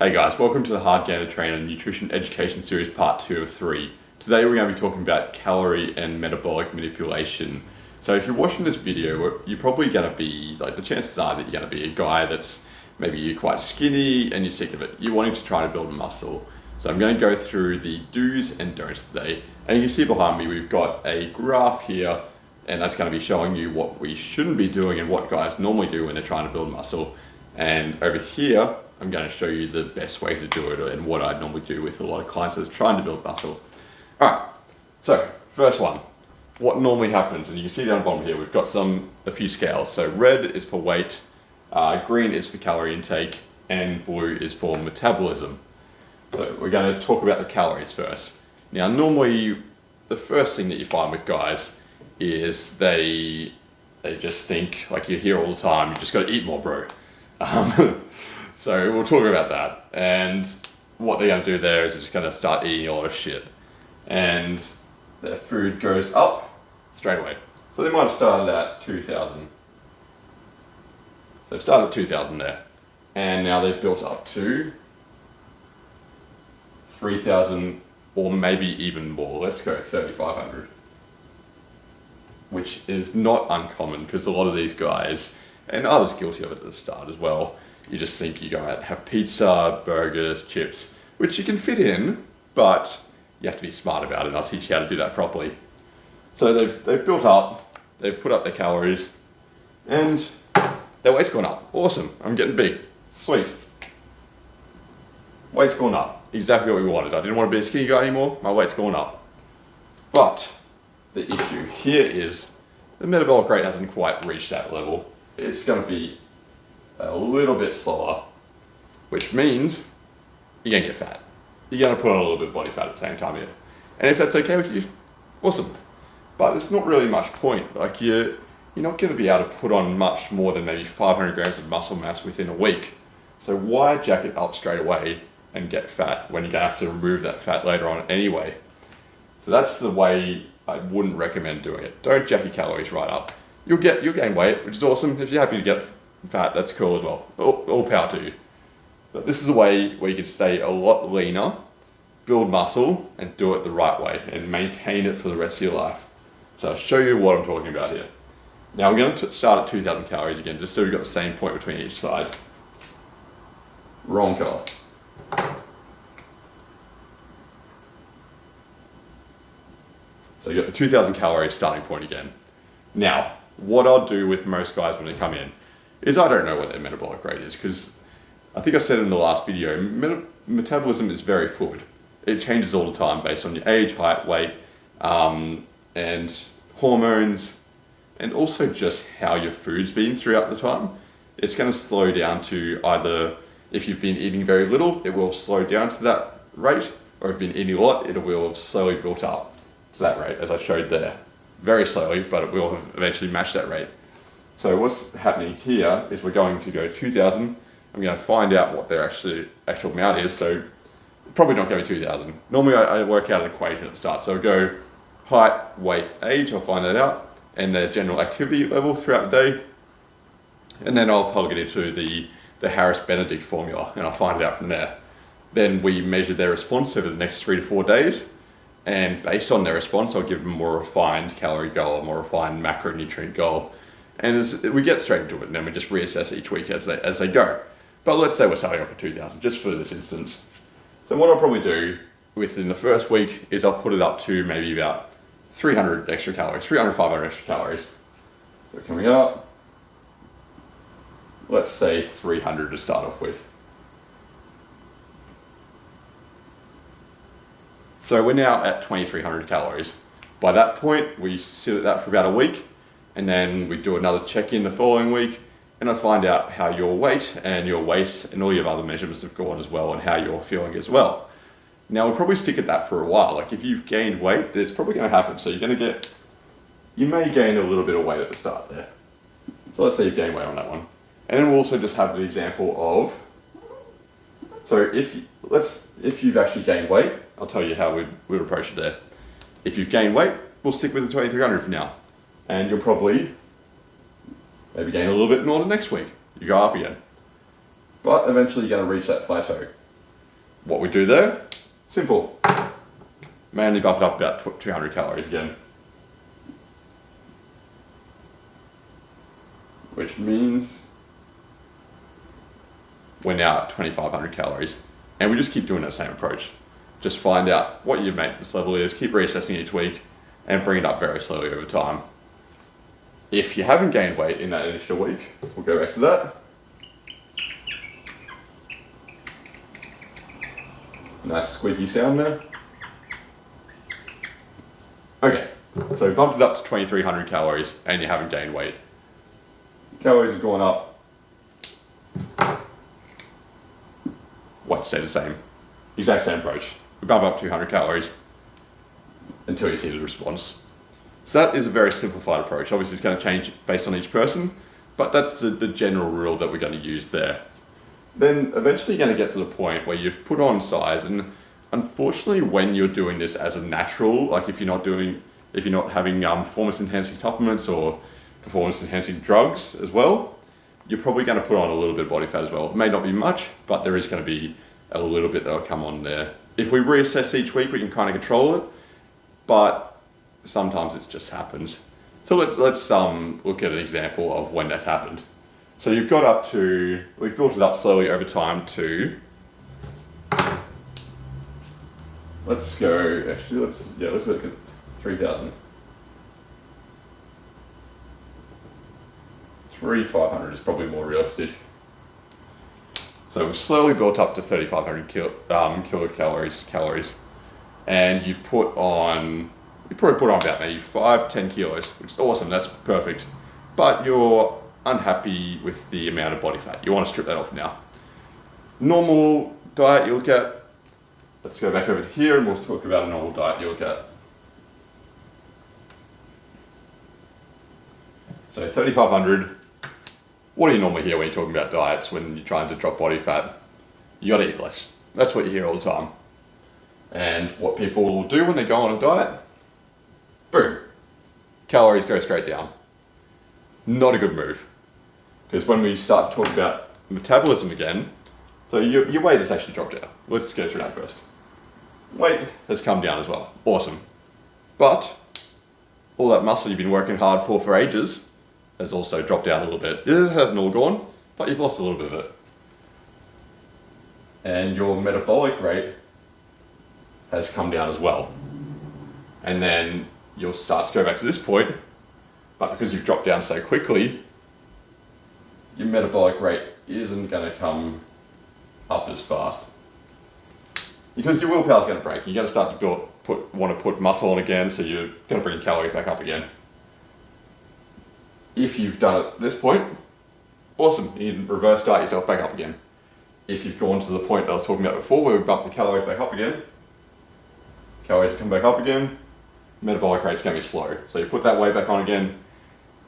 Hey guys, welcome to the Hardgainer Trainer Nutrition Education Series Part 2 of 3. Today we're going to be talking about calorie and metabolic manipulation. So if you're watching this video, you're probably going to be, the chances are that you're going to be a guy that's maybe you're quite skinny and you're sick of it. You're wanting to try to build muscle. So I'm going to go through the do's and don'ts today. And you can see behind me we've got a graph here, and that's going to be showing you what we shouldn't be doing and what guys normally do when they're trying to build muscle. And over here, I'm going to show you the best way to do it and what I normally do with a lot of clients that are trying to build muscle. Alright, so first one, what normally happens, and you can see down the bottom here, we've got a few scales. So red is for weight, green is for calorie intake, and blue is for metabolism. So we're going to talk about the calories first. Now normally, the first thing that you find with guys is they just think, like you hear all the time, you just got to eat more, bro. So we'll talk about that, and what they're going to do there is just going to start eating a lot of shit, and their food goes up straight away. So they might have started at 2,000. So they've started at 2,000 there, and now they've built up to 3,000 or maybe even more. Let's go 3,500, which is not uncommon because a lot of these guys, and I was guilty of it at the start as well, you just think you go out and have pizza, burgers, chips, which you can fit in, but you have to be smart about it, and I'll teach you how to do that properly. So they've built up, they've put up their calories, and their weight's gone up. Awesome, I'm getting big, sweet. Weight's gone up, exactly what we wanted. I didn't want to be a skinny guy anymore, my weight's gone up. But the issue here is the metabolic rate hasn't quite reached that level. It's going to be a little bit slower, which means you're going to get fat. You're going to put on a little bit of body fat at the same time here. And if that's okay with you, awesome. But there's not really much point. Like you're not going to be able to put on much more than maybe 500 grams of muscle mass within a week. So why jack it up straight away and get fat when you're going to have to remove that fat later on anyway? So that's the way I wouldn't recommend doing it. Don't jack your calories right up. You'll gain weight, which is awesome. If you're happy to get fat, that's cool as well. All power to you. But this is a way where you can stay a lot leaner, build muscle, and do it the right way, and maintain it for the rest of your life. So I'll show you what I'm talking about here. Now I'm going to start at 2,000 calories again, just so we've got the same point between each side. Wrong color. So you've got the 2,000 calories starting point again. Now, what I'll do with most guys when they come in is I don't know what their metabolic rate is, because I think I said in the last video, metabolism is very fluid. It changes all the time based on your age, height, weight, and hormones, and also just how your food's been throughout the time. It's going to slow down to either, if you've been eating very little, it will slow down to that rate, or if you've been eating a lot, it will have slowly built up to that rate, as I showed there. Very slowly, but it will have eventually matched that rate. So what's happening here is we're going to go 2,000. I'm going to find out what their actual amount is, so probably not going to be 2,000. Normally I work out an equation at the start, so I'll go height, weight, age, I'll find that out, and their general activity level throughout the day, and then I'll plug it into the Harris-Benedict formula, and I'll find it out from there. Then we measure their response over the next 3 to 4 days, and based on their response, I'll give them a more refined calorie goal, a more refined macronutrient goal. And we get straight into it, and then we just reassess each week as they go. But let's say we're starting off at 2,000, just for this instance. So what I'll probably do within the first week is I'll put it up to maybe about 300 extra calories, 300, 500 extra calories. So coming up, let's say 300 to start off with. So we're now at 2,300 calories. By that point, we sit at that for about a week, and then we do another check-in the following week, and I find out how your weight and your waist and all your other measurements have gone as well, and how you're feeling as well. Now we'll probably stick at that for a while. Like if you've gained weight, it's probably going to happen. So you may gain a little bit of weight at the start there. So let's say you've gained weight on that one. And then we'll also just have the example of, so if you've actually gained weight, I'll tell you how we'd approach it there. If you've gained weight, we'll stick with the 2,300 for now. And you'll probably maybe gain a little bit more the next week. You go up again. But eventually you're going to reach that plateau. What we do there, simple. Mainly bump it up about 200 calories again. Which means we're now at 2,500 calories. And we just keep doing that same approach. Just find out what your maintenance level is, keep reassessing each week, and bring it up very slowly over time. If you haven't gained weight in that initial week, we'll go back to that. Nice squeaky sound there. Okay, so we bumped it up to 2,300 calories and you haven't gained weight. Calories have gone up. Weight stay the same. Exact same approach. We bump up 200 calories until you see the response. So that is a very simplified approach. Obviously it's going to change based on each person, but that's the general rule that we're going to use there. Then eventually you're going to get to the point where you've put on size, and unfortunately when you're doing this as a natural, like if you're not having performance enhancing supplements or performance enhancing drugs as well, you're probably going to put on a little bit of body fat as well. It may not be much, but there is going to be a little bit that will come on there. If we reassess each week, we can kind of control it, but sometimes it just happens. So let's look at an example of when that's happened. So we've built it up slowly over time to, let's look at 3,000. 3,500 is probably more realistic. So we've slowly built up to 3,500 kilocalories, and you've probably put on about maybe 5-10 kilos, which is awesome, that's perfect. But you're unhappy with the amount of body fat. You want to strip that off now. Normal diet you look at, let's go back over here and we'll talk about a normal diet you look at. So 3,500. What do you normally hear when you're talking about diets when you're trying to drop body fat? You gotta eat less. That's what you hear all the time. And what people will do when they go on a diet, boom, calories go straight down. Not a good move. Because when we start to talk about metabolism again, so your weight has actually dropped down. Let's go through that first. Weight has come down as well. Awesome. But all that muscle you've been working hard for ages has also dropped down a little bit. It hasn't all gone, but you've lost a little bit of it. And your metabolic rate has come down as well. And then you'll start to go back to this point, but because you've dropped down so quickly, your metabolic rate isn't going to come up as fast. Because your willpower is going to break. You're going to start to want to put muscle on again, so you're going to bring your calories back up again. If you've done it at this point, awesome, you can reverse diet yourself back up again. If you've gone to the point that I was talking about before, where we bump the calories back up again, calories come back up again, metabolic rate's going to be slow. So you put that weight back on again,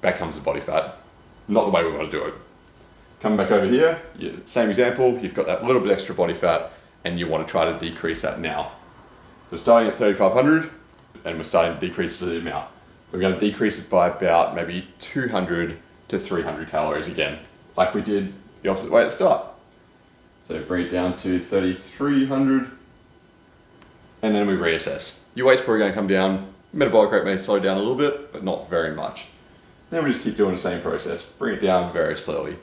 back comes the body fat. Not the way we want to do it. Coming back over here, same example, you've got that little bit extra body fat and you want to try to decrease that now. So starting at 3,500 and we're starting to decrease the amount. We're going to decrease it by about maybe 200 to 300 calories again, like we did the opposite way at the start. So bring it down to 3,300 and then we reassess. Your weight's probably going to come down, metabolic rate may slow down a little bit, but not very much. Then we just keep doing the same process, bring it down very slowly.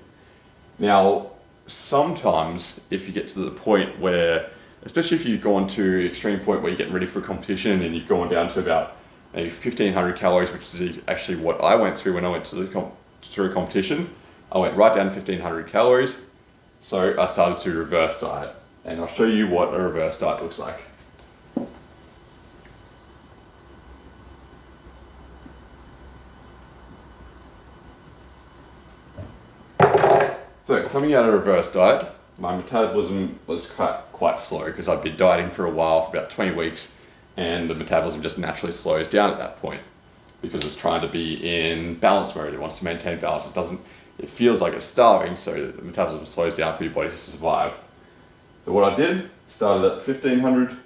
Now, sometimes if you get to the point where, especially if you've gone to an extreme point where you're getting ready for a competition and you've gone down to about maybe 1,500 calories, which is actually what I went through when I went through a competition. I went right down to 1,500 calories. So I started to reverse diet, and I'll show you what a reverse diet looks like. So coming out of a reverse diet, my metabolism was quite slow because I'd been dieting for a while, for about 20 weeks, and the metabolism just naturally slows down at that point because it's trying to be in balance mode. It wants to maintain balance. It feels like it's starving, so the metabolism slows down for your body to survive. So what I did, started at 1,500,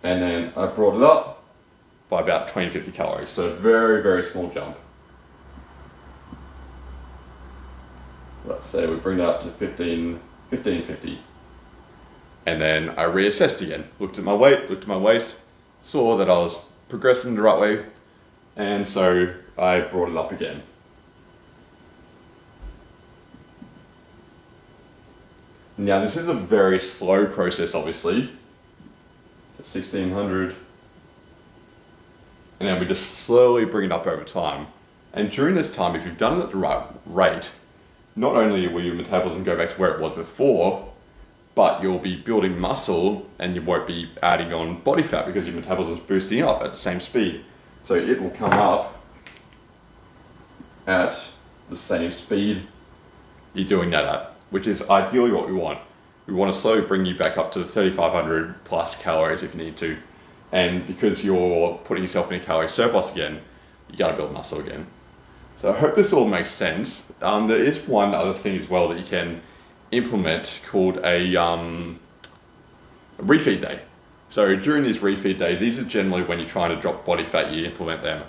and then I brought it up by about 20-50 calories. So a very, very small jump. Let's say we bring it up to 1,500 1550. And then I reassessed again, looked at my weight, looked at my waist, saw that I was progressing the right way, and so I brought it up again. Now this is a very slow process, obviously. So 1600. And then we just slowly bring it up over time. And during this time, if you've done it at the right rate, not only will your metabolism go back to where it was before, but you'll be building muscle and you won't be adding on body fat because your metabolism is boosting up at the same speed. So it will come up at the same speed you're doing that at, which is ideally what we want. We want to slowly bring you back up to 3,500 plus calories if you need to. And because you're putting yourself in a calorie surplus again, you got to build muscle again. So I hope this all makes sense. There is one other thing as well that you can implement called a refeed day. So during these refeed days, these are generally when you're trying to drop body fat, you implement them.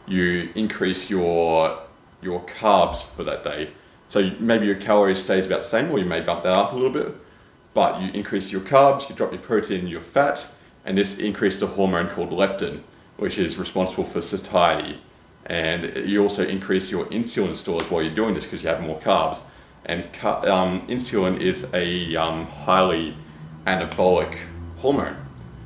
You increase your carbs for that day. So maybe your calories stays about the same, or you may bump that up a little bit, but you increase your carbs, you drop your protein, your fat, and this increases a hormone called leptin, which is responsible for satiety. And you also increase your insulin stores while you're doing this because you have more carbs. And insulin is a highly anabolic hormone.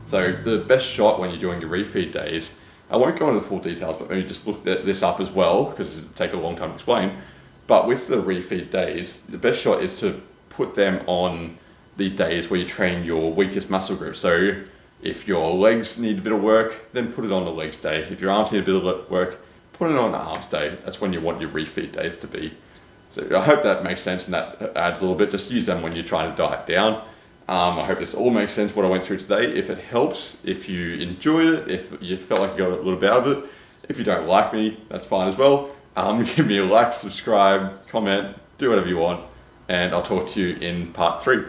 So the best shot when you're doing your refeed days, I won't go into the full details, but maybe just look this up as well because it'll take a long time to explain. But with the refeed days, the best shot is to put them on the days where you train your weakest muscle group. So if your legs need a bit of work, then put it on the legs day. If your arms need a bit of work, put it on the arms day. That's when you want your refeed days to be. So I hope that makes sense and that adds a little bit. Just use them when you're trying to diet down. I hope this all makes sense what I went through today. If it helps, if you enjoyed it, if you felt like you got a little bit out of it, if you don't like me, that's fine as well. Give me a like, subscribe, comment, do whatever you want, and I'll talk to you in part 3.